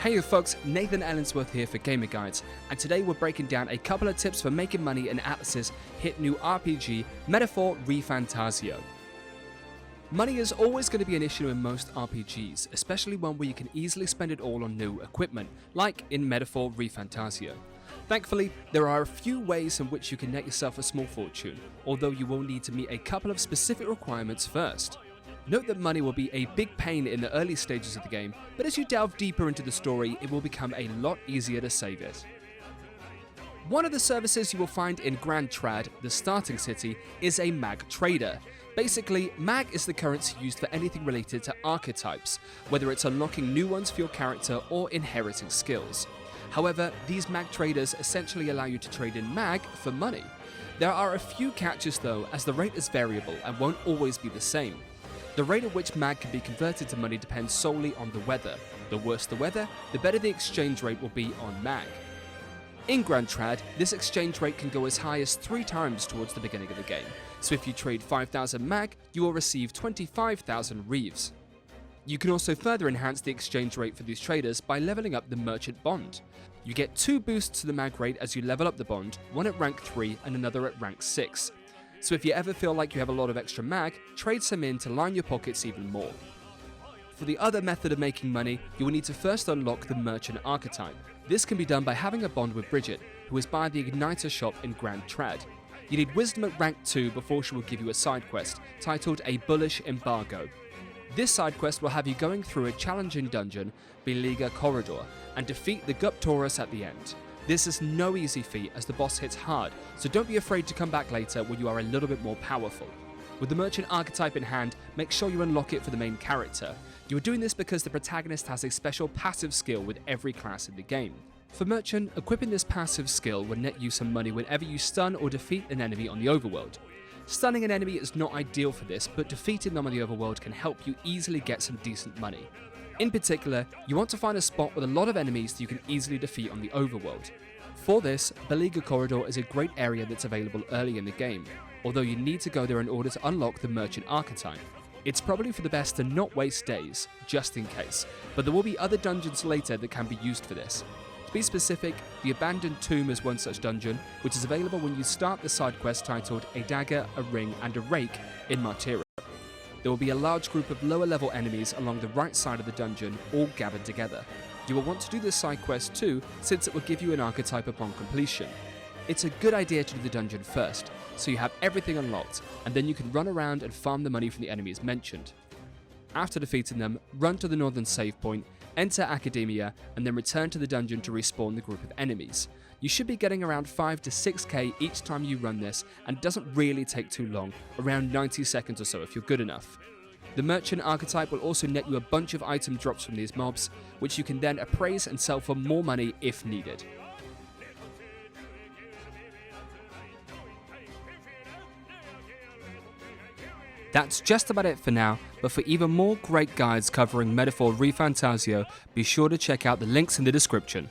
Hey folks, Nathan Ellensworth here for Gamer Guides, and today we're breaking down a couple of tips for making money in Atlas's hit new RPG, Metaphor ReFantazio. Money is always going to be an issue in most RPGs, especially one where you can easily spend it all on new equipment, like in Metaphor ReFantazio. Thankfully, there are a few ways in which you can net yourself a small fortune, although you will need to meet a couple of specific requirements first. Note that money will be a big pain in the early stages of the game, but as you delve deeper into the story, it will become a lot easier to save it. One of the services you will find in Grand Trad, the starting city, is a mag trader. Basically, mag is the currency used for anything related to archetypes, whether it's unlocking new ones for your character or inheriting skills. However, these mag traders essentially allow you to trade in mag for money. There are a few catches though, as the rate is variable and won't always be the same. The rate at which mag can be converted to money depends solely on the weather. The worse the weather, the better the exchange rate will be on mag. In Grand Trad, this exchange rate can go as high as 3 times towards the beginning of the game, so if you trade 5,000 mag, you will receive 25,000 reeves. You can also further enhance the exchange rate for these traders by leveling up the merchant bond. You get 2 boosts to the mag rate as you level up the bond, one at rank 3 and another at rank 6. So if you ever feel like you have a lot of extra mag, trade some in to line your pockets even more. For the other method of making money, you will need to first unlock the merchant archetype. This can be done by having a bond with Bridget, who is by the Igniter shop in Grand Trad. You need wisdom at rank 2 before she will give you a side quest, titled A Bullish Embargo. This side quest will have you going through a challenging dungeon, Beleaguer Corridor, and defeat the Guptaurus at the end. This is no easy feat as the boss hits hard, so don't be afraid to come back later when you are a little bit more powerful. With the merchant archetype in hand, make sure you unlock it for the main character. You are doing this because the protagonist has a special passive skill with every class in the game. For merchant, equipping this passive skill will net you some money whenever you stun or defeat an enemy on the overworld. Stunning an enemy is not ideal for this, but defeating them on the overworld can help you easily get some decent money. In particular, you want to find a spot with a lot of enemies that you can easily defeat on the overworld. For this, Beleaguer Corridor is a great area that's available early in the game, although you need to go there in order to unlock the merchant archetype. It's probably for the best to not waste days, just in case, but there will be other dungeons later that can be used for this. To be specific, the Abandoned Tomb is one such dungeon, which is available when you start the side quest titled A Dagger, a Ring and a Rake in Martyra. There will be a large group of lower level enemies along the right side of the dungeon, all gathered together. You will want to do this side quest too, since it will give you an archetype upon completion. It's a good idea to do the dungeon first, so you have everything unlocked, and then you can run around and farm the money from the enemies mentioned. After defeating them, run to the northern save point, enter Academia, and then return to the dungeon to respawn the group of enemies. You should be getting around 5 to 6k each time you run this, and it doesn't really take too long, around 90 seconds or so if you're good enough. The merchant archetype will also net you a bunch of item drops from these mobs, which you can then appraise and sell for more money if needed. That's just about it for now, but for even more great guides covering Metaphor ReFantazio, be sure to check out the links in the description.